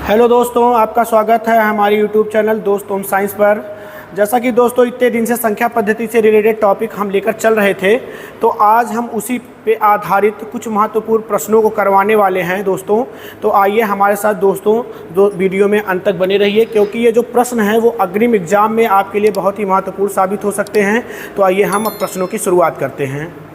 Hello दोस्तों, आपका स्वागत है हमारे यूट्यूब चैनल दोस्त होम साइंस पर। जैसा कि दोस्तों इतने दिन से संख्या पद्धति से रिलेटेड टॉपिक हम लेकर चल रहे थे, तो आज हम उसी पे आधारित कुछ महत्वपूर्ण प्रश्नों को करवाने वाले हैं दोस्तों। तो आइए हमारे साथ दोस्तों दो वीडियो में अंत तक बने रहिए, क्योंकि ये जो प्रश्न हैं वो अग्रिम एग्जाम में आपके लिए बहुत ही महत्वपूर्ण साबित हो सकते हैं। तो आइए हम अब प्रश्नों की शुरुआत करते हैं।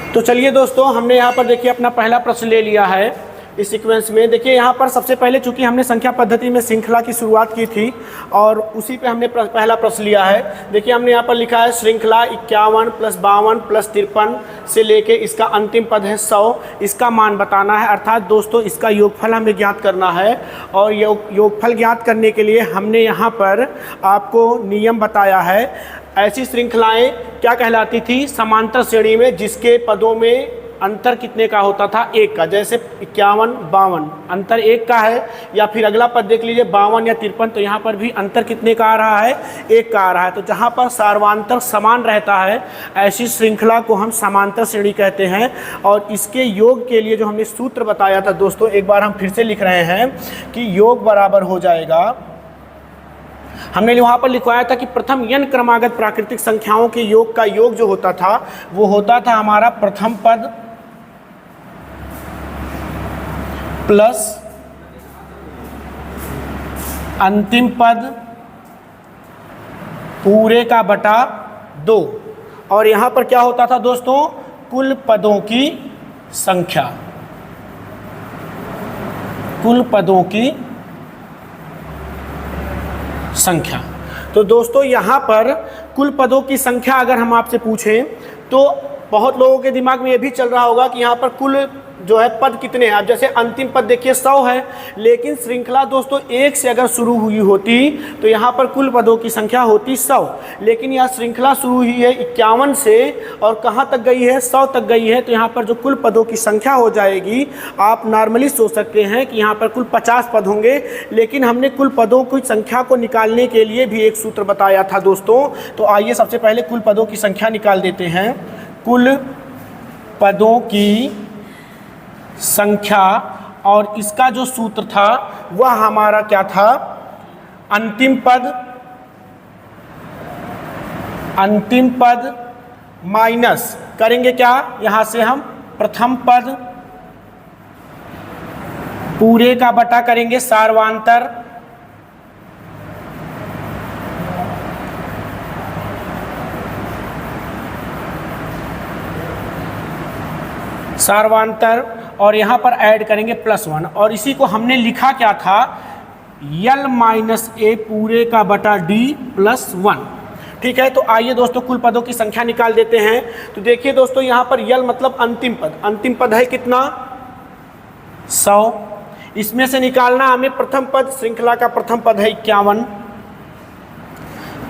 तो चलिए दोस्तों, हमने यहाँ पर देखिए अपना पहला प्रश्न ले लिया है इस सीक्वेंस में। देखिए यहाँ पर सबसे पहले चूंकि हमने संख्या पद्धति में श्रृंखला की शुरुआत की थी और उसी पे हमने पहला प्रश्न लिया है। देखिए हमने यहाँ पर लिखा है श्रृंखला 51 + 52 + 53 से लेके इसका अंतिम पद है 100, इसका मान बताना है। अर्थात दोस्तों इसका योगफल हमें ज्ञात करना है। और योगफल ज्ञात करने के लिए हमने यहाँ पर आपको नियम बताया है। ऐसी श्रृंखलाएं क्या कहलाती थी? समांतर श्रेणी में जिसके पदों में अंतर कितने का होता था? 1 का। जैसे 51 52 अंतर 1 का है। या फिर अगला पद देख लीजिए 52 या 53, तो यहाँ पर भी अंतर कितने का आ रहा है? 1 का आ रहा है। तो जहाँ पर सार्वांतर समान रहता है ऐसी श्रृंखला को हम समांतर श्रेणी कहते हैं। और इसके योग के लिए जो हमने सूत्र बताया था दोस्तों, एक बार हम फिर से लिख रहे हैं कि योग बराबर हो जाएगा, हमने वहाँ पर लिखवाया था कि प्रथम n क्रमागत प्राकृतिक संख्याओं के योग का योग जो होता था वो होता था हमारा प्रथम पद प्लस अंतिम पद पूरे का बटा 2। और यहाँ पर क्या होता था दोस्तों? कुल पदों की संख्या, कुल पदों की संख्या। तो दोस्तों यहाँ पर कुल पदों की संख्या अगर हम आपसे पूछें तो बहुत लोगों के दिमाग में ये भी चल रहा होगा कि यहाँ पर कुल जो है पद कितने हैं। अब जैसे अंतिम पद देखिए 100 है, लेकिन श्रृंखला दोस्तों 1 से अगर शुरू हुई होती तो यहाँ पर कुल पदों की संख्या होती 100। लेकिन यह श्रृंखला शुरू हुई है 51 से और कहाँ तक गई है? 100 तक गई है। तो यहाँ पर जो कुल पदों की संख्या हो जाएगी, आप नॉर्मली सोच सकते हैं कि यहाँ पर कुल 50 पद होंगे। लेकिन हमने कुल पदों की संख्या को निकालने के लिए भी एक सूत्र बताया था दोस्तों। तो आइए सबसे पहले कुल पदों की संख्या निकाल देते हैं। कुल पदों की संख्या, और इसका जो सूत्र था वह हमारा क्या था? अंतिम पद माइनस करेंगे क्या? यहां से हम प्रथम पद पूरे का बटा करेंगे सार्वांतर, और यहाँ पर ऐड करेंगे +1। और इसी को हमने लिखा क्या था? L - A पूरे का बटा D +1। ठीक है। तो आइए दोस्तों कुल पदों की संख्या निकाल देते हैं। तो देखिए दोस्तों यहाँ पर L मतलब अंतिम पद, अंतिम पद है कितना? 100। इसमें से निकालना हमें प्रथम पद, श्रृंखला का प्रथम पद है 51,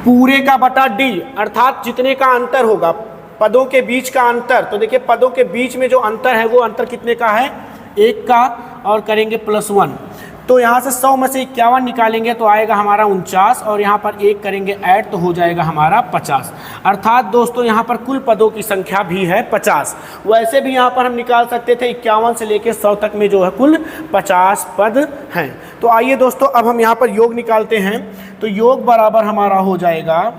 पूरे का बटा D अर्थात जितने का अंतर होगा पदों के बीच का अंतर। तो देखिए पदों के बीच में जो अंतर है वो अंतर कितने का है? 1 का। और करेंगे +1। तो यहाँ से 100 में से 51 निकालेंगे तो आएगा हमारा 49, और यहाँ पर 1 करेंगे ऐड तो हो जाएगा हमारा 50। अर्थात दोस्तों यहाँ पर कुल पदों की संख्या भी है 50। वैसे भी यहाँ पर हम निकाल सकते थे 51 से लेकर 100 तक में जो है कुल 50 पद हैं। तो आइए दोस्तों अब हम यहाँ पर योग निकालते हैं। तो योग बराबर हमारा हो जाएगा,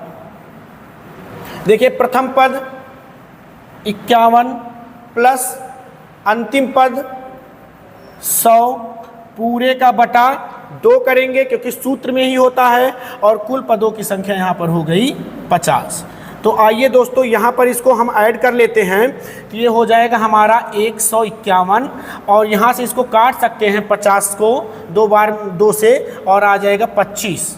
देखिए प्रथम पद 51 प्लस अंतिम पद 100 पूरे का बटा 2 करेंगे, क्योंकि सूत्र में ही होता है। और कुल पदों की संख्या यहाँ पर हो गई 50। तो आइए दोस्तों यहाँ पर इसको हम ऐड कर लेते हैं। तो ये हो जाएगा हमारा 151, और यहाँ से इसको काट सकते हैं 50 को 2 बार 2 से, और आ जाएगा 25।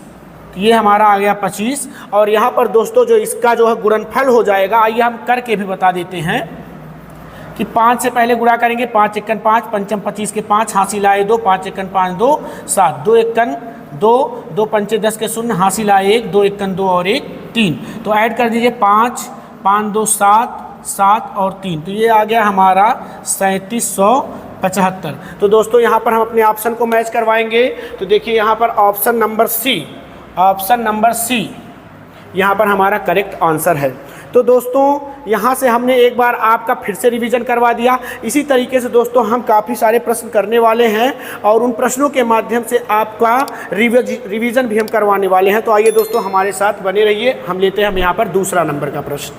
ये हमारा आ गया 25। और यहाँ पर दोस्तों जो इसका जो है गुणनफल हो जाएगा, आइए हम करके भी बता देते हैं कि 5 से पहले गुणा करेंगे। 5 × 1 = 5, 5 × 25 के 5, हासिल आए 2, 5 × 1 = 5, 2 7, 2 × 1 = 2, 2 × 5 = 10 के 0, हासिल आए 1, 2 × 1 = 2 और 1 3। तो ऐड कर दीजिए 5, 5 × 2 = 7, 7 और 3। तो ये आ गया हमारा 3775। तो दोस्तों यहाँ पर हम अपने ऑप्शन को मैच करवाएंगे। तो देखिए यहाँ पर ऑप्शन नंबर सी यहाँ पर हमारा करेक्ट आंसर है। तो दोस्तों यहाँ से हमने एक बार आपका फिर से रिवीजन करवा दिया। इसी तरीके से दोस्तों हम काफ़ी सारे प्रश्न करने वाले हैं और उन प्रश्नों के माध्यम से आपका रिवीजन भी हम करवाने वाले हैं। तो आइए दोस्तों हमारे साथ बने रहिए। हम लेते हैं यहाँ पर दूसरा नंबर का प्रश्न।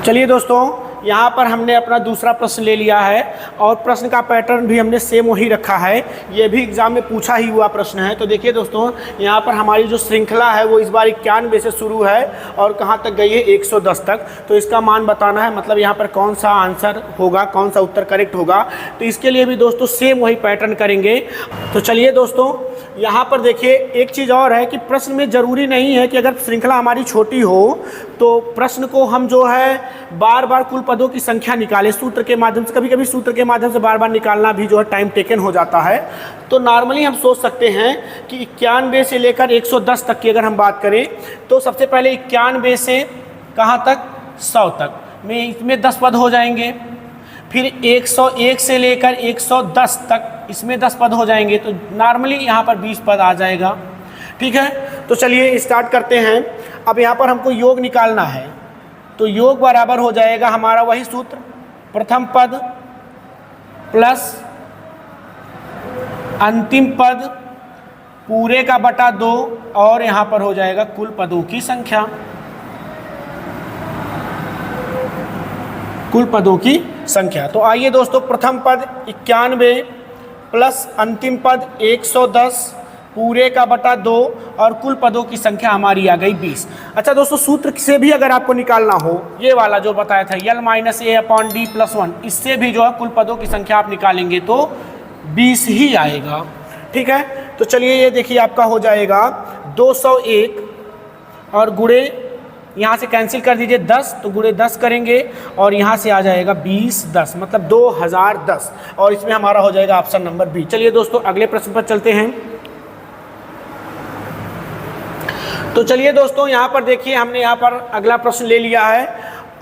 चलिए दोस्तों, यहाँ पर हमने अपना दूसरा प्रश्न ले लिया है और प्रश्न का पैटर्न भी हमने सेम वही रखा है। ये भी एग्जाम में पूछा ही हुआ प्रश्न है। तो देखिए दोस्तों, यहाँ पर हमारी जो श्रृंखला है वो इस बार 91 से शुरू है और कहाँ तक गई है 110 तक। तो इसका मान बताना है, मतलब यहाँ पर कौन सा आंसर होगा, कौन सा उत्तर करेक्ट होगा। तो इसके लिए भी दोस्तों सेम वही पैटर्न करेंगे। तो चलिए दोस्तों, यहाँ पर देखिए एक चीज़ और है कि प्रश्न में ज़रूरी नहीं है कि अगर श्रृंखला हमारी छोटी हो तो प्रश्न को हम जो है बार बार कुल पदों की संख्या निकालें सूत्र के माध्यम से। कभी कभी सूत्र के माध्यम से बार बार निकालना भी जो है टाइम टेकन हो जाता है। तो नॉर्मली हम सोच सकते हैं कि 91 से लेकर 110 तक की अगर हम बात करें तो सबसे पहले 91 से कहाँ तक 100 तक में इसमें 10 पद हो जाएंगे। फिर 101 से लेकर 110 तक इसमें 10 पद हो जाएंगे। तो नॉर्मली यहाँ पर 20 पद आ जाएगा। ठीक है, तो चलिए स्टार्ट करते हैं। अब यहाँ पर हमको योग निकालना है तो योग बराबर हो जाएगा हमारा वही सूत्र, प्रथम पद प्लस अंतिम पद पूरे का बटा 2 और यहाँ पर हो जाएगा कुल पदों की संख्या, कुल पदों की संख्या। तो आइए दोस्तों, प्रथम पद 91 प्लस अंतिम पद 110 पूरे का बटा 2 और कुल पदों की संख्या हमारी आ गई 20। अच्छा दोस्तों, सूत्र से भी अगर आपको निकालना हो, ये वाला जो बताया था L-A/D+1, इससे भी जो है कुल पदों की संख्या आप निकालेंगे तो 20 ही आएगा। ठीक है, तो चलिए ये देखिए आपका हो जाएगा 201 और गुणे यहाँ से कैंसिल कर दीजिए 10, तो गुणे 10 करेंगे और यहाँ से आ जाएगा 20 10 मतलब 2010 और इसमें हमारा हो जाएगा ऑप्शन नंबर बी। चलिए दोस्तों अगले प्रश्न पर चलते हैं। तो चलिए दोस्तों, यहाँ पर देखिए हमने यहाँ पर अगला प्रश्न ले लिया है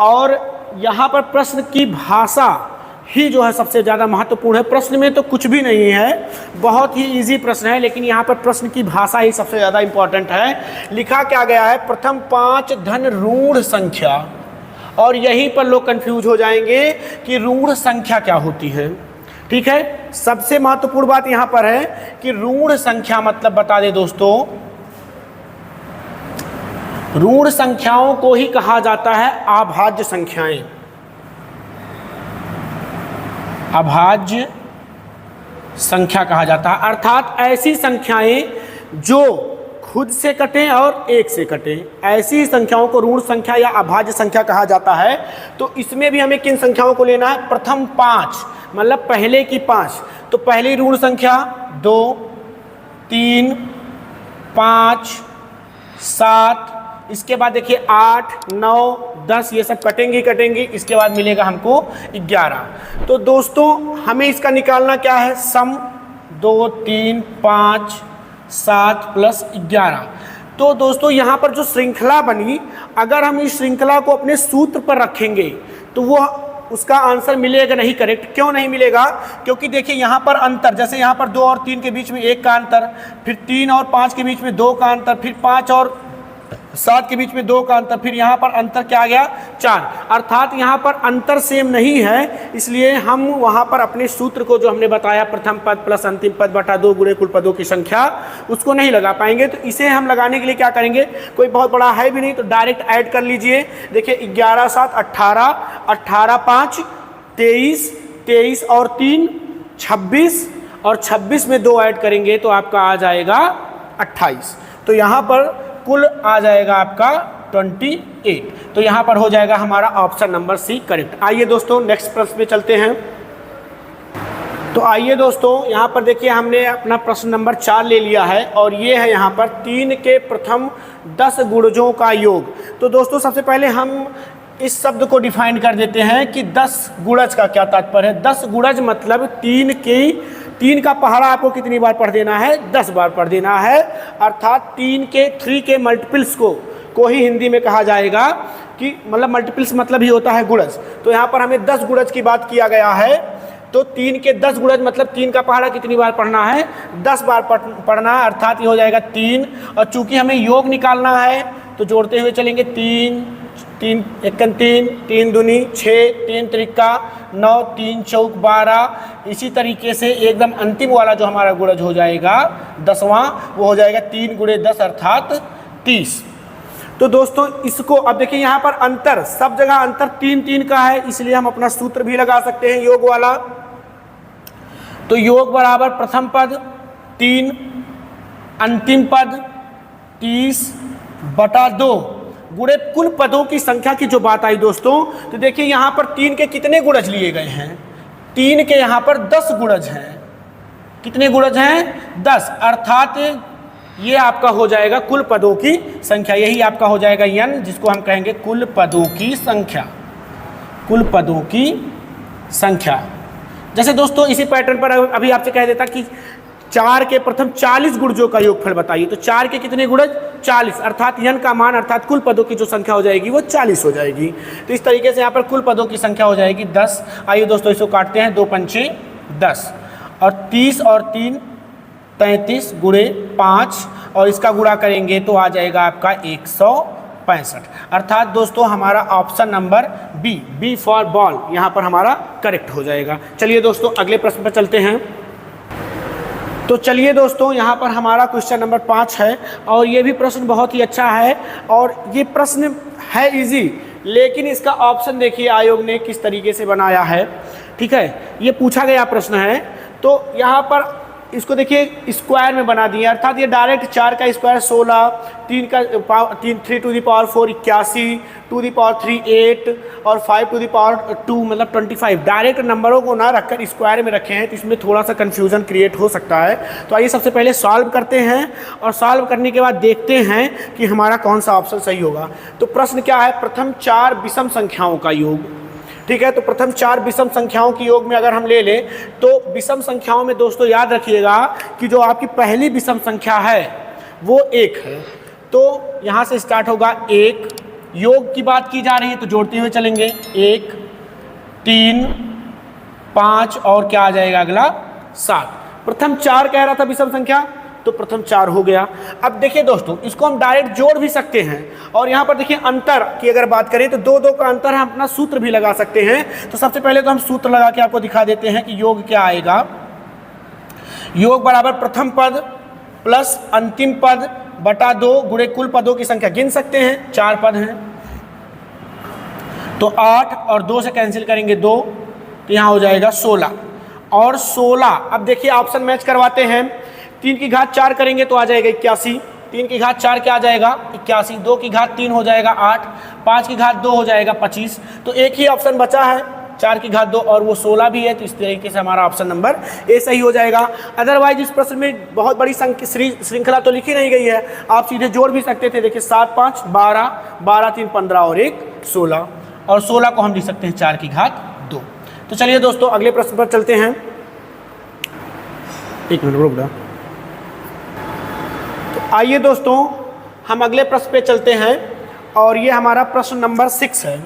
और यहाँ पर प्रश्न की भाषा ही जो है सबसे ज़्यादा महत्वपूर्ण है। प्रश्न में तो कुछ भी नहीं है, बहुत ही इजी प्रश्न है, लेकिन यहाँ पर प्रश्न की भाषा ही सबसे ज़्यादा इम्पॉर्टेंट है। लिखा क्या गया है, प्रथम 5 धन ऋण संख्या, और यहीं पर लोग कंफ्यूज हो जाएंगे कि ऋण संख्या क्या होती है। ठीक है, सबसे महत्वपूर्ण बात यहाँ पर है कि ऋण संख्या मतलब बता दें दोस्तों, ऋण संख्याओं को ही कहा जाता है अभाज्य संख्याएं। अभाज्य संख्या कहा जाता है, अर्थात ऐसी संख्याएं जो खुद से कटें और एक से कटें, ऐसी संख्याओं को ऋण संख्या या अभाज्य संख्या कहा जाता है। तो इसमें भी हमें किन संख्याओं को लेना है, प्रथम 5 मतलब पहले की 5। तो पहली ऋण संख्या 2 3 5 7, इसके बाद देखिए 8 9 10 ये सब कटेंगी कटेंगी, इसके बाद मिलेगा हमको 11। तो दोस्तों हमें इसका निकालना क्या है, सम 2 3 5 7 प्लस 11। तो दोस्तों यहाँ पर जो श्रृंखला बनी, अगर हम इस श्रृंखला को अपने सूत्र पर रखेंगे तो वो उसका आंसर मिलेगा नहीं करेक्ट। क्यों नहीं मिलेगा, क्योंकि देखिए यहाँ पर अंतर, जैसे यहाँ पर 2 और 3 के बीच में 1 का अंतर, फिर 3 और 5 के बीच में 2 का अंतर, फिर 5 और 7 के बीच में 2 का अंतर, फिर यहाँ पर अंतर क्या आ गया 4। अर्थात यहाँ पर अंतर सेम नहीं है, इसलिए हम वहाँ पर अपने सूत्र को जो हमने बताया प्रथम पद प्लस अंतिम पद बटा 2 गुणे कुल पदों की संख्या, उसको नहीं लगा पाएंगे। तो इसे हम लगाने के लिए क्या करेंगे, कोई बहुत बड़ा है भी नहीं, तो डायरेक्ट ऐड कर लीजिए। देखिए 11 7 18, 18 5 23, 23 और 3 26, और 26 में 2 ऐड करेंगे तो आपका आ जाएगा 28। तो यहाँ पर कुल आ जाएगा आपका 28। तो यहाँ पर हो जाएगा हमारा ऑप्शन नंबर सी करेक्ट। आइए दोस्तों नेक्स्ट प्रश्न पे चलते हैं। तो आइए दोस्तों, यहाँ पर देखिए हमने अपना प्रश्न नंबर 4 ले लिया है और ये है यहाँ पर 3 के प्रथम 10 गुणजों का योग। तो दोस्तों सबसे पहले हम इस शब्द को डिफाइन कर देते हैं कि 10 गुणज का क्या तात्पर्य है। 10 गुणज मतलब 3 का पहाड़ा आपको कितनी बार पढ़ देना है, 10 बार पढ़ देना है। अर्थात 3 के मल्टीपल्स को ही हिंदी में कहा जाएगा कि मतलब मल्टीपल्स मतलब ही होता है गुणज। तो यहाँ पर हमें 10 गुणज की बात किया गया है। तो 3 के 10 गुणज मतलब 3 का पहाड़ा कितनी बार पढ़ना है, 10 बार पढ़ना है। अर्थात ये हो जाएगा 3। और चूंकि हमें योग निकालना है तो जोड़ते हुए चलेंगे 3 3 एकन 3 3 दूनी 6 3 त्रिका 9 3 चौक 12। इसी तरीके से एकदम अंतिम वाला जो हमारा गुणज हो जाएगा 10वां, वो हो जाएगा 3 गुणे 10 अर्थात 30। तो दोस्तों इसको अब देखिए यहाँ पर अंतर, सब जगह अंतर 3 3 का है, इसलिए हम अपना सूत्र भी लगा सकते हैं योग वाला। तो योग बराबर प्रथम पद 3 अंतिम पद 30/2 गुणे कुल पदों की संख्या की जो बात आई दोस्तों, तो देखिए यहाँ पर 3 के कितने गुणज लिए गए हैं? 3 के यहाँ पर 10 गुणज हैं। कितने गुणज हैं? 10, अर्थात ये आपका हो जाएगा कुल पदों की संख्या। यही आपका हो जाएगा n, जिसको हम कहेंगे कुल पदों की संख्या। कुल पदों की संख्या। जैसे दोस्तों इसी पैटर्न पर अभी आपसे कह देता कि 4 के प्रथम 40 गुणजों का योगफल बताइए, तो 4 के कितने गुणज? 40, अर्थात n का मान अर्थात कुल पदों की जो संख्या हो जाएगी वो 40 हो जाएगी। तो इस तरीके से यहाँ पर कुल पदों की संख्या हो जाएगी 10। आइए दोस्तों इसको काटते हैं, 2 पंचे 10 और 30 और 3 33 गुणे 5 और इसका गुणा करेंगे तो आ जाएगा आपका 165। अर्थात दोस्तों हमारा option number B for ball यहाँ पर हमारा करेक्ट हो जाएगा। चलिए दोस्तों अगले प्रश्न पर चलते हैं। तो चलिए दोस्तों यहाँ पर हमारा क्वेश्चन नंबर 5 है और ये भी प्रश्न बहुत ही अच्छा है और ये प्रश्न है इजी, लेकिन इसका ऑप्शन देखिए आयोग ने किस तरीके से बनाया है। ठीक है, ये पूछा गया प्रश्न है, तो यहाँ पर इसको देखिए स्क्वायर में बना दिया, अर्थात ये डायरेक्ट 4 का square 16, 3 to the power 4 81, 2 the power 3 8 और 5 टू दी पावर 2 मतलब 25। डायरेक्ट नंबरों को ना रखकर स्क्वायर में रखे हैं, तो इसमें थोड़ा सा कन्फ्यूजन क्रिएट हो सकता है। तो आइए सबसे पहले सॉल्व करते हैं और सॉल्व करने के बाद देखते हैं कि हमारा कौन सा ऑप्शन सही होगा। तो प्रश्न क्या है? प्रथम 4 विषम संख्याओं का योग। ठीक है, तो प्रथम 4 विषम संख्याओं की योग में अगर हम ले लें तो विषम संख्याओं में दोस्तों याद रखिएगा कि जो आपकी पहली विषम संख्या है वो 1 है। तो यहाँ से स्टार्ट होगा 1, योग की बात की जा रही है तो जोड़ते हुए चलेंगे 1 3 5 और क्या आ जाएगा अगला 7। प्रथम 4 कह रहा था विषम संख्या, तो प्रथम 4 हो गया। अब देखिए दोस्तों इसको हम डायरेक्ट जोड़ भी सकते हैं और यहाँ पर देखिए अंतर की अगर बात करें तो 2 का अंतर हम अपना सूत्र भी लगा सकते हैं। तो सबसे पहले तो हम सूत्र लगा के आपको दिखा देते हैं कि योग क्या आएगा। योग बराबर प्रथम पद प्लस अंतिम पद बटा 2 गुणे कुल पदों की संख्या। गिन सकते हैं, 4 पद हैं तो 8 और 2 से कैंसिल करेंगे 2, तो यहाँ हो जाएगा 16 और 16। अब देखिए ऑप्शन मैच करवाते हैं। 3 की घात 4 करेंगे तो आ जाएगा 81, 3 की घात 4 क्या आ जाएगा 81, 2 की घात 3 हो जाएगा 8, 5 की घात 2 हो जाएगा 25। तो एक ही ऑप्शन बचा है 4 की घात 2 और वो 16 भी है। तो इस तरीके से हमारा ऑप्शन नंबर ए सही हो जाएगा। अदरवाइज इस प्रश्न में बहुत बड़ी श्रृंखला तो लिखी नहीं गई है, आप सीधे जोड़ भी सकते थे। देखिए 7 5 12, 12 3 15 और 1 16 और 16 को हम लिख सकते हैं 4 की घात 2। तो चलिए दोस्तों अगले प्रश्न पर चलते हैं। एक मिनट रुक जाओ। आइए दोस्तों हम अगले प्रश्न पे चलते हैं और ये हमारा प्रश्न नंबर 6 है।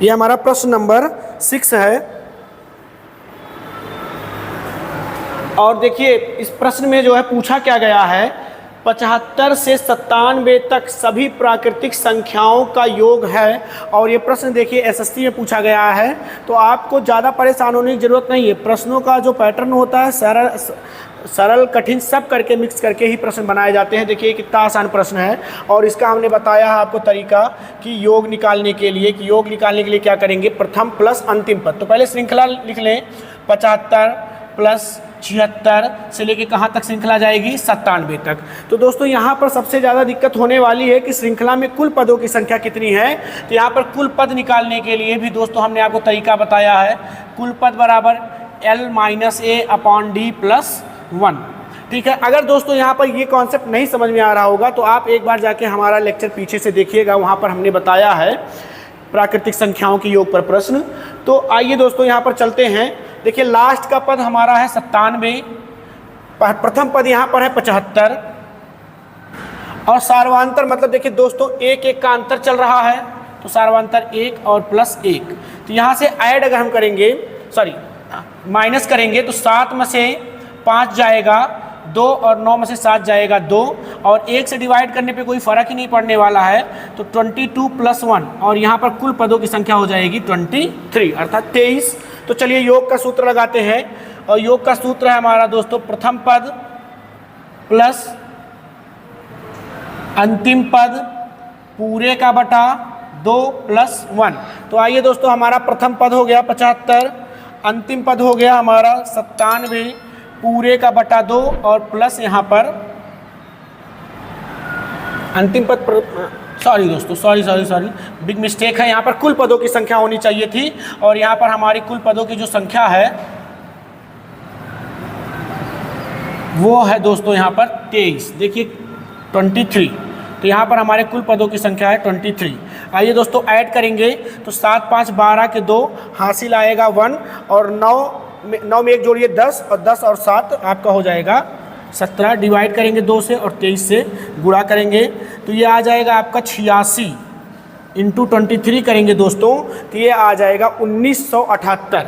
ये हमारा प्रश्न नंबर 6 है और देखिए इस प्रश्न में जो है पूछा क्या गया है, 75 से 97 तक सभी प्राकृतिक संख्याओं का योग है। और ये प्रश्न देखिए एसएससी में पूछा गया है, तो आपको ज़्यादा परेशान होने की ज़रूरत नहीं है। प्रश्नों का जो पैटर्न होता है सरल कठिन सब करके मिक्स करके ही प्रश्न बनाए जाते हैं। देखिए कितना आसान प्रश्न है और इसका हमने बताया है आपको तरीका कि योग निकालने के लिए क्या करेंगे, प्रथम प्लस अंतिम पद। तो पहले श्रृंखला लिख लें, 75 प्लस 76 से लेके कहाँ तक श्रृंखला जाएगी 97 तक। तो दोस्तों यहाँ पर सबसे ज़्यादा दिक्कत होने वाली है कि श्रृंखला में कुल पदों की संख्या कितनी है। तो यहाँ पर कुल पद निकालने के लिए भी दोस्तों हमने आपको तरीका बताया है। कुल पद बराबर L-A/D+1। ठीक है, अगर दोस्तों यहाँ पर ये कॉन्सेप्ट नहीं समझ में आ रहा होगा तो आप एक बार जाके हमारा लेक्चर पीछे से देखिएगा, वहाँ पर हमने बताया है प्राकृतिक संख्याओं के योग पर प्रश्न। तो आइए दोस्तों यहाँ पर चलते हैं। देखिए लास्ट का पद हमारा है 97, प्रथम पद यहाँ पर है 75 और सार्वांतर मतलब देखिए दोस्तों 1 का अंतर चल रहा है, तो सार्वांतर 1 और प्लस 1। तो यहाँ से ऐड अगर हम करेंगे माइनस करेंगे तो 7 में से 5 जाएगा, 2 और 9 में से 7 जाएगा 2, और 1 से डिवाइड करने पे कोई फ़र्क ही नहीं पड़ने वाला है, तो 22 + 1 और यहाँ पर कुल पदों की संख्या हो जाएगी 23 अर्थात 23। तो चलिए योग का सूत्र लगाते हैं, और योग का सूत्र है हमारा दोस्तों प्रथम पद प्लस अंतिम पद पूरे का बटा 2 + 1। तो आइए दोस्तों, हमारा प्रथम पद हो गया 75, अंतिम पद हो गया हमारा 97, पूरे का बटा 2 और प्लस यहाँ पर अंतिम पद सॉरी दोस्तों, सॉरी बिग मिस्टेक है, यहाँ पर कुल पदों की संख्या होनी चाहिए थी, और यहाँ पर हमारी कुल पदों की जो संख्या है वो है दोस्तों यहाँ पर 23। देखिए 23, तो यहाँ पर हमारे कुल पदों की संख्या है 23। आइए दोस्तों ऐड करेंगे, तो 7 5 12 के 2 हासिल आएगा 1, और 9 में एक जोड़िए 10, और 10 और 7 आपका हो जाएगा 17। डिवाइड करेंगे 2 से और 23 से गुणा करेंगे, तो ये आ जाएगा आपका 86 × 23 करेंगे दोस्तों, तो ये आ जाएगा 1978।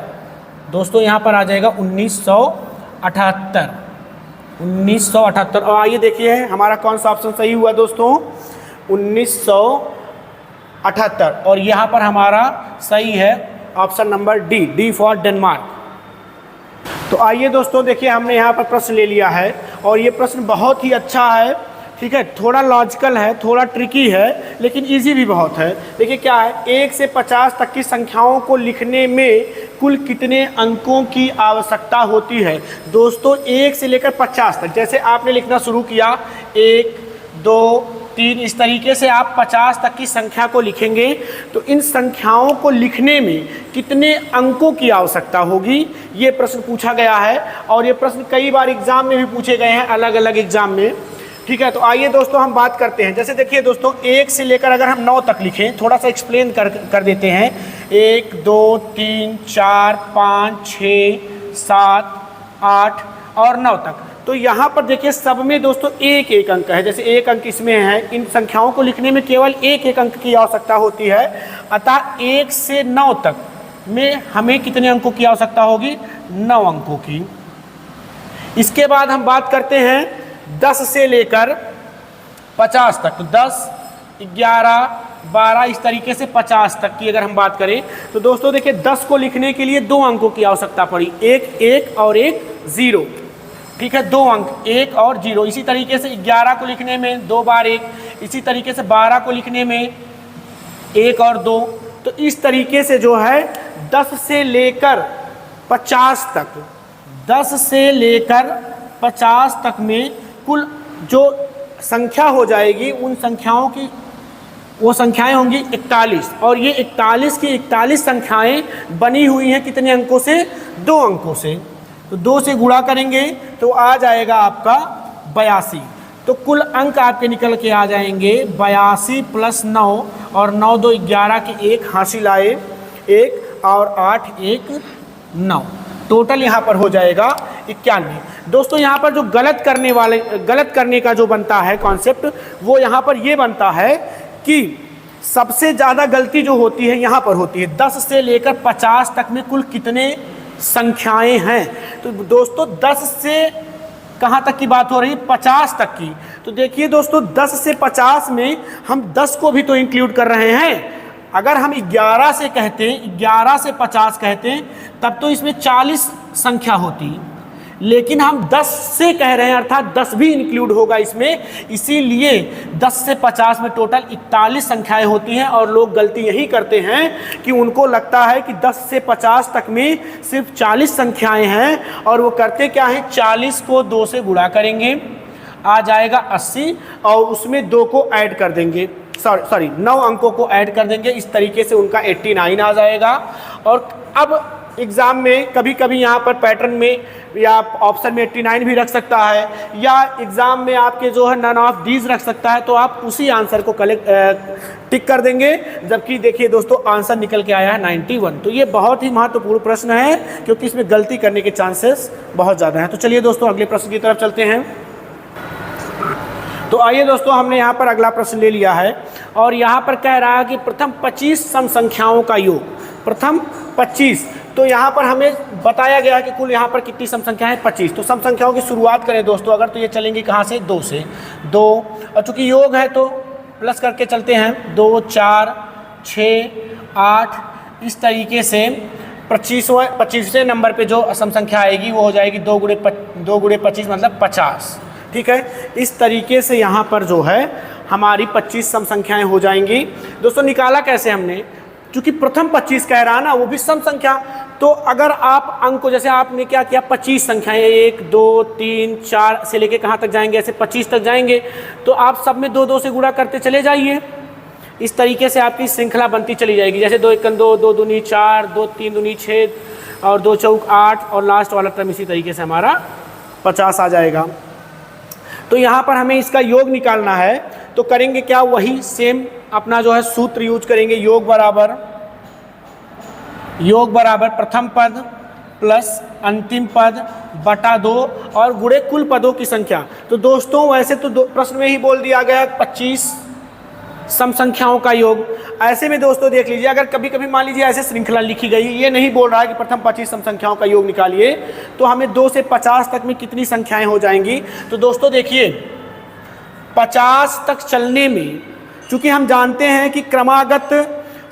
दोस्तों यहाँ पर आ जाएगा 1978। और आइए देखिए हमारा कौन सा ऑप्शन सही हुआ दोस्तों, 1978, और यहाँ पर हमारा सही है option number D for Denmark. तो आइए दोस्तों देखिए, हमने यहाँ पर प्रश्न ले लिया है, और ये प्रश्न बहुत ही अच्छा है, ठीक है, थोड़ा लॉजिकल है, थोड़ा ट्रिकी है, लेकिन इजी भी बहुत है। देखिए क्या है, 1 से 50 तक की संख्याओं को लिखने में कुल कितने अंकों की आवश्यकता होती है। दोस्तों 1 से लेकर 50 तक, जैसे आपने लिखना शुरू किया 1 2 3, इस तरीके से आप 50 तक की संख्या को लिखेंगे, तो इन संख्याओं को लिखने में कितने अंकों की आवश्यकता होगी, ये प्रश्न पूछा गया है, और ये प्रश्न कई बार एग्जाम में भी पूछे गए हैं, अलग अलग एग्जाम में, ठीक है। तो आइए दोस्तों हम बात करते हैं। जैसे देखिए दोस्तों, 1 से लेकर अगर हम 9 तक लिखें, थोड़ा सा एक्सप्लेन कर देते हैं। 1 2 3 4 5 6 7 8 और 9 तक, तो यहाँ पर देखिए सब में दोस्तों एक एक अंक है, जैसे एक अंक इसमें है। इन संख्याओं को लिखने में केवल एक एक अंक की आवश्यकता होती है, अतः 1 से 9 तक में हमें कितने अंकों की आवश्यकता होगी, 9 अंकों की। इसके बाद हम बात करते हैं 10 से लेकर 50 तक, तो 10 11 12 इस तरीके से 50 तक की अगर हम बात करें, तो दोस्तों देखिए 10 को लिखने के लिए 2 अंकों की आवश्यकता पड़ी, एक और एक 0, ठीक है, 2 अंक 1 और 0। इसी तरीके से 11 को लिखने में 2 बार 1, इसी तरीके से 12 को लिखने में 1 और 2। तो इस तरीके से जो है 10 से लेकर 50 तक, 10 से लेकर 50 तक में कुल जो संख्या हो जाएगी, उन संख्याओं की वो संख्याएं होंगी 41, और ये 41 की 41 संख्याएं बनी हुई हैं कितने अंकों से, 2 अंकों से। तो 2 से गुणा करेंगे तो आ जाएगा आपका 82। तो कुल अंक आपके निकल के आ जाएंगे 82 + 9, और 9 2 11 के 1 हासिल आए 1, और 8 1 9, टोटल यहाँ पर हो जाएगा 91। दोस्तों यहाँ पर जो गलत करने का जो बनता है कॉन्सेप्ट, वो यहाँ पर ये बनता है कि सबसे ज़्यादा गलती जो होती है यहाँ पर होती है 10 से लेकर 50 तक में कुल कितने संख्याएं हैं। तो दोस्तों 10 से कहाँ तक की बात हो रही है, 50 तक की। तो देखिए दोस्तों 10 से 50 में हम 10 को भी तो इंक्लूड कर रहे हैं। अगर हम 11 से कहते हैं, 11 से 50 कहते हैं, तब तो इसमें 40 संख्या होती, लेकिन हम 10 से कह रहे हैं, अर्थात 10 भी इंक्लूड होगा इसमें, इसीलिए 10 से 50 में टोटल 41 संख्याएं होती हैं। और लोग गलती यही करते हैं कि उनको लगता है कि 10 से 50 तक में सिर्फ 40 संख्याएं हैं, और वो करते क्या है, 40 को 2 से गुणा करेंगे, आ जाएगा 80, और उसमें 2 को ऐड कर देंगे, सॉरी 9 अंकों को ऐड कर देंगे। इस तरीके से उनका 89 आ जाएगा। और अब एग्ज़ाम में कभी कभी यहाँ पर पैटर्न में या ऑप्शन में 89 भी रख सकता है, या एग्ज़ाम में आपके जो है नन ऑफ दीज रख सकता है, तो आप उसी आंसर को टिक कर देंगे। जबकि देखिए दोस्तों आंसर निकल के आया है 91। तो ये बहुत ही महत्वपूर्ण प्रश्न है, क्योंकि इसमें गलती करने के चांसेस बहुत ज़्यादा हैं। तो चलिए दोस्तों अगले प्रश्न की तरफ चलते हैं। तो आइए दोस्तों, हमने यहाँ पर अगला प्रश्न ले लिया है, और यहाँ पर कह रहा है कि प्रथम 25 सम संख्याओं का योग, प्रथम 25 तो यहाँ पर हमें बताया गया कि कुल यहाँ पर कितनी सम संख्या है 25। तो सम संख्याओं की शुरुआत करें दोस्तों अगर, तो ये चलेंगी कहाँ से, 2 से। 2 और चूँकि योग है तो प्लस करके चलते हैं, 2 4 6 8, इस तरीके से 25वें नंबर पे जो सम संख्या आएगी वो हो जाएगी 2 गुणे 25 मतलब 50। ठीक है, इस तरीके से यहाँ पर जो है हमारी 25 सम संख्याएँ हो जाएंगी। दोस्तों निकाला कैसे हमने, चूँकि प्रथम 25 कह रहा है ना, वो भी सम संख्या। तो अगर आप अंक को, जैसे आपने क्या किया, 25 संख्याएँ 1 2 3 4 से लेके कहाँ तक जाएंगे, ऐसे 25 तक जाएंगे, तो आप सब में 2 2 से गुणा करते चले जाइए। इस तरीके से आपकी श्रृंखला बनती चली जाएगी। जैसे 2 1 2, 2 दूनी 4, 2 3 दूनी 6 और 2 चौक 8 और लास्ट वाला टर्म इसी तरीके से हमारा 50 आ जाएगा। तो यहाँ पर हमें इसका योग निकालना है, तो करेंगे क्या, वही सेम अपना जो है सूत्र यूज करेंगे। योग बराबर प्रथम पद प्लस अंतिम पद बटा 2 और गुणे कुल पदों की संख्या। तो दोस्तों वैसे तो प्रश्न में ही बोल दिया गया 25 सम संख्याओं का योग। ऐसे में दोस्तों देख लीजिए, अगर कभी कभी मान लीजिए ऐसे श्रृंखला लिखी गई, ये नहीं बोल रहा है कि प्रथम 25 सम संख्याओं का योग निकालिए, तो हमें 2 से 50 तक में कितनी संख्याएं हो जाएंगी। तो दोस्तों देखिए 50 तक चलने में, चूँकि हम जानते हैं कि क्रमागत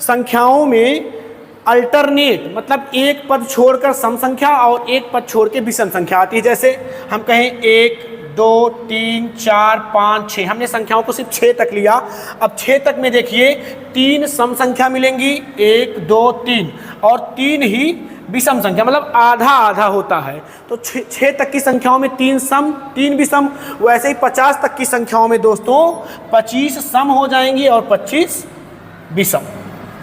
संख्याओं में अल्टरनेट मतलब एक पद छोड़कर सम संख्या और एक पद छोड़ के विषम संख्या आती है। जैसे हम कहें 1 2 3 4 5 6, हमने संख्याओं को सिर्फ 6 तक लिया। अब 6 तक में देखिए 3 सम संख्या मिलेंगी, 1 2 3, और 3 ही विषम संख्या, मतलब आधा आधा होता है। तो 6 तक की संख्याओं में 3 सम 3 विषम। वैसे ही 50 तक की संख्याओं में दोस्तों 25 सम हो जाएंगी और 25 विषम।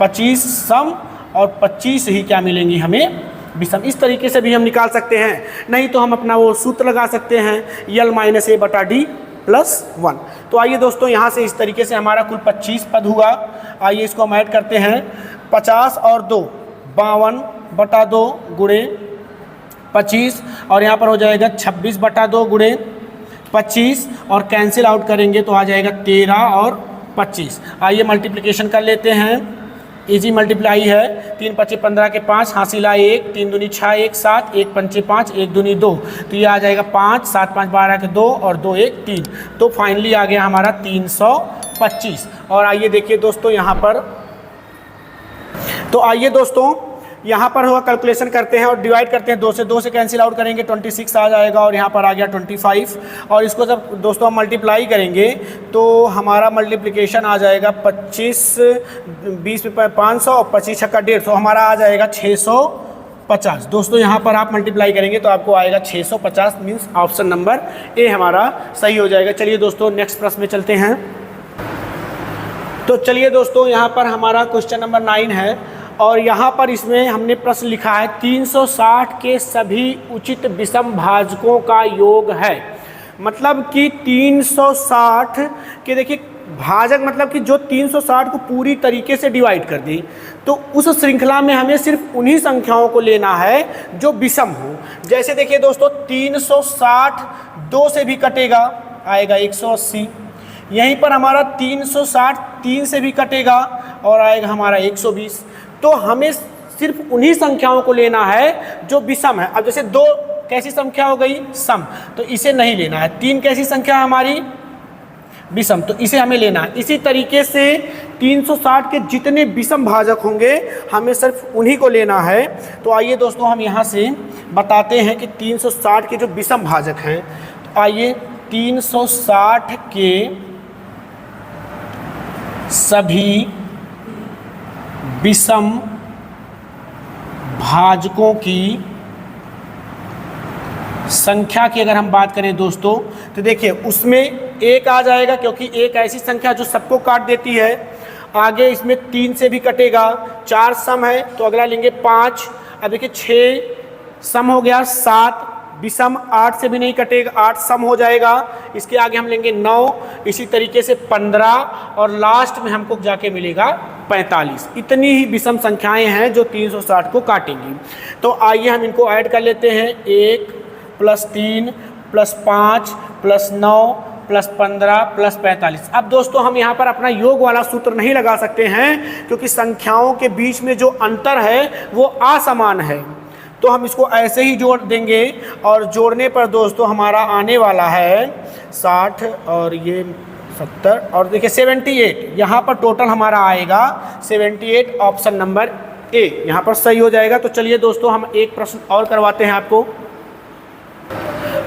25 सम और 25 ही क्या मिलेंगी हमें, विषम। इस तरीके से भी हम निकाल सकते हैं, नहीं तो हम अपना वो सूत्र लगा सकते हैं L-A/D+1। तो आइए दोस्तों यहाँ से इस तरीके से हमारा कुल 25 पद हुआ। आइए इसको हम ऐड करते हैं, 50 और 2 52 बटा 2 गुणे 25, और यहाँ पर हो जाएगा 26 बटा 2 गुणे 25, और कैंसिल आउट करेंगे तो आ जाएगा 13 और 25। आइए मल्टीप्लिकेशन कर लेते हैं, इजी मल्टीप्लाई है। 3 25 15 के 5, हासिला 1, 3 दूनी 6 1 7, 1 पंचे 5, 1 दूनी 2, तो ये आ जाएगा 5, 7 5 12 के 2 और 2 1 3। तो फाइनली आ गया हमारा 325। और आइए देखिए दोस्तों यहाँ पर, तो आइए दोस्तों यहाँ पर हुआ कैलकुलेशन करते हैं और डिवाइड करते हैं 2 से कैंसिल आउट करेंगे 26 आ जाएगा, और यहाँ पर आ गया 25। और इसको जब दोस्तों हम मल्टीप्लाई करेंगे तो हमारा मल्टीप्लिकेशन आ जाएगा 25 20 पे 500 और 25 छक्का 150, हमारा आ जाएगा 650। दोस्तों यहाँ पर आप मल्टीप्लाई करेंगे तो आपको आएगा 650, मीन्स ऑप्शन नंबर ए हमारा सही हो जाएगा। चलिए दोस्तों नेक्स्ट प्रश्न में चलते हैं। तो चलिए दोस्तों यहाँ पर हमारा क्वेश्चन नंबर 9 है, और यहाँ पर इसमें हमने प्रश्न लिखा है 360 के सभी उचित विषम भाजकों का योग है। मतलब कि 360 के देखिए भाजक, मतलब कि जो 360 को पूरी तरीके से डिवाइड कर दें, तो उस श्रृंखला में हमें सिर्फ उन्हीं संख्याओं को लेना है जो विषम हो। जैसे देखिए दोस्तों 360 2 से भी कटेगा, आएगा 180। यहीं पर हमारा 360 3 से भी कटेगा और आएगा हमारा 120। तो हमें सिर्फ उन्हीं संख्याओं को लेना है जो विषम है। अब जैसे 2 कैसी संख्या हो गई, सम, तो इसे नहीं लेना है। 3 कैसी संख्या है हमारी, विषम, तो इसे हमें लेना है। इसी तरीके से 360 के जितने विषम भाजक होंगे हमें सिर्फ उन्हीं को लेना है। तो आइए दोस्तों हम यहाँ से बताते हैं कि 360 के जो विषम भाजक हैं, तो आइए 360 के सभी विषम भाजकों की संख्या की अगर हम बात करें दोस्तों, तो देखिए उसमें 1 आ जाएगा, क्योंकि 1 ऐसी संख्या जो सबको काट देती है। आगे इसमें 3 से भी कटेगा, 4 सम है तो अगला लेंगे 5। अब देखिए 6 सम हो गया, 7 विषम, 8 से भी नहीं कटेगा, 8 सम हो जाएगा। इसके आगे हम लेंगे 9, इसी तरीके से 15, और लास्ट में हमको जाके मिलेगा 45। इतनी ही विषम संख्याएं हैं जो 360 को काटेंगी। तो आइए हम इनको ऐड कर लेते हैं, 1 + 3 + 5 + 9 प्लस 15 प्लस 45। अब दोस्तों हम यहाँ पर अपना योग वाला सूत्र नहीं लगा सकते हैं क्योंकि संख्याओं के बीच में जो अंतर है वो असमान है, तो हम इसको ऐसे ही जोड़ देंगे और जोड़ने पर दोस्तों हमारा आने वाला है 60 और ये 70 और देखिए 78। यहाँ पर टोटल हमारा आएगा 78, ऑप्शन नंबर ए यहाँ पर सही हो जाएगा। तो चलिए दोस्तों हम एक प्रश्न और करवाते हैं आपको।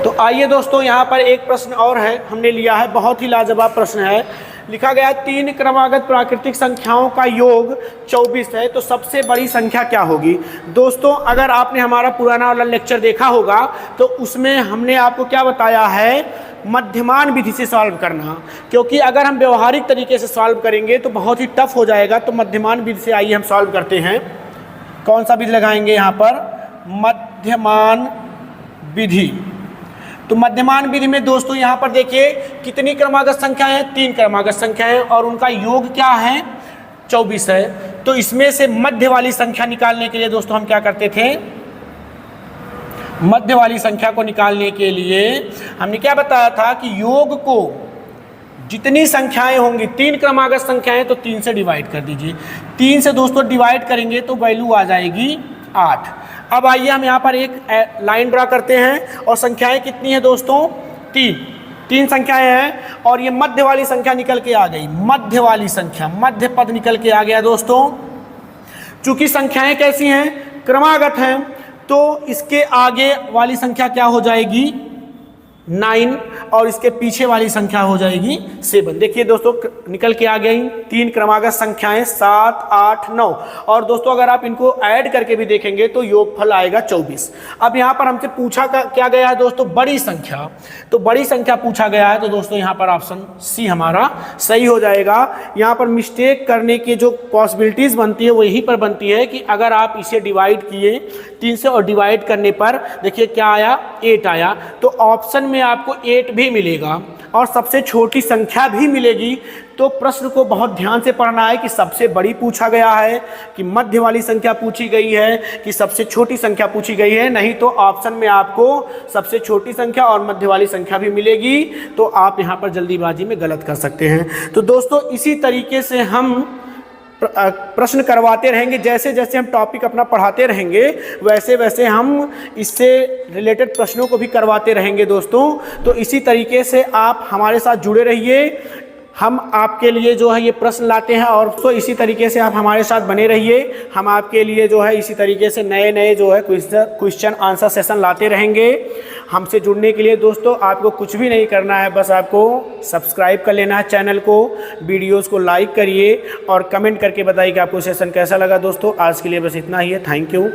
तो आइए दोस्तों यहाँ पर एक प्रश्न और है, हमने लिया है, बहुत ही लाजवाब प्रश्न है। लिखा गया 3 क्रमागत प्राकृतिक संख्याओं का योग 24 है, तो सबसे बड़ी संख्या क्या होगी। दोस्तों अगर आपने हमारा पुराना वाला लेक्चर देखा होगा तो उसमें हमने आपको क्या बताया है, मध्यमान विधि से सॉल्व करना, क्योंकि अगर हम व्यवहारिक तरीके से सॉल्व करेंगे तो बहुत ही टफ हो जाएगा। तो मध्यमान विधि से आइए हम सॉल्व करते हैं। कौन सा विधि लगाएंगे यहाँ पर, मध्यमान विधि। तो मध्यमान विधि में दोस्तों यहाँ पर देखिए कितनी क्रमागत संख्या है, 3 क्रमागत संख्या है और उनका योग क्या है, 24 है। तो इसमें से मध्य वाली संख्या निकालने के लिए दोस्तों हम क्या करते थे, मध्य वाली संख्या को निकालने के लिए हमने क्या बताया था कि योग को जितनी संख्याएं होंगी, 3 क्रमागत संख्याएं, तो 3 से डिवाइड कर दीजिए। 3 से दोस्तों डिवाइड करेंगे तो वैल्यू आ जाएगी 8। अब आइए हम यहाँ पर एक लाइन ड्रा करते हैं और संख्याएं कितनी है दोस्तों, 3 संख्याएं हैं और ये मध्य वाली संख्या निकल के आ गई, मध्य वाली संख्या, मध्य पद निकल के आ गया दोस्तों। चूंकि संख्याएं कैसी हैं, क्रमागत हैं, तो इसके आगे वाली संख्या क्या हो जाएगी, 9 और इसके पीछे वाली संख्या हो जाएगी 7। देखिए दोस्तों निकल के आ गई 3 क्रमागत संख्याएं 7, 8, 9 और दोस्तों अगर आप इनको ऐड करके भी देखेंगे तो योगफल आएगा 24। अब यहाँ पर हमसे पूछा क्या गया है दोस्तों, बड़ी संख्या, तो बड़ी संख्या पूछा गया है, तो दोस्तों यहाँ पर ऑप्शन सी हमारा सही हो जाएगा। यहाँ पर मिस्टेक करने की जो पॉसिबिलिटीज़ बनती है वो यहीं पर बनती है कि अगर आप इसे डिवाइड किए 3 से और डिवाइड करने पर देखिए क्या आया, 8 आया, तो ऑप्शन में आपको 8 भी मिलेगा और सबसे छोटी संख्या भी मिलेगी। तो प्रश्न को बहुत ध्यान से पढ़ना है कि सबसे बड़ी पूछा गया है कि मध्य वाली संख्या पूछी गई है कि सबसे छोटी संख्या पूछी गई है, नहीं तो ऑप्शन में आपको सबसे छोटी संख्या और मध्य वाली संख्या भी मिलेगी। तो आप यहाँ पर जल्दीबाजी में गलत कर सकते हैं। तो दोस्तों इसी तरीके से हम प्रश्न करवाते रहेंगे, जैसे जैसे हम टॉपिक अपना पढ़ाते रहेंगे वैसे वैसे हम इससे रिलेटेड प्रश्नों को भी करवाते रहेंगे दोस्तों। तो इसी तरीके से आप हमारे साथ जुड़े रहिए, हम आपके लिए जो है ये प्रश्न लाते हैं और तो इसी तरीके से आप हमारे साथ बने रहिए। हम आपके लिए जो है इसी तरीके से नए नए जो है क्वेश्चन आंसर सेशन लाते रहेंगे। हमसे जुड़ने के लिए दोस्तों आपको कुछ भी नहीं करना है, बस आपको सब्सक्राइब कर लेना है चैनल को, वीडियोस को लाइक करिए और कमेंट करके बताइए कि आपको सेशन कैसा लगा। दोस्तों आज के लिए बस इतना ही है, थैंक यू।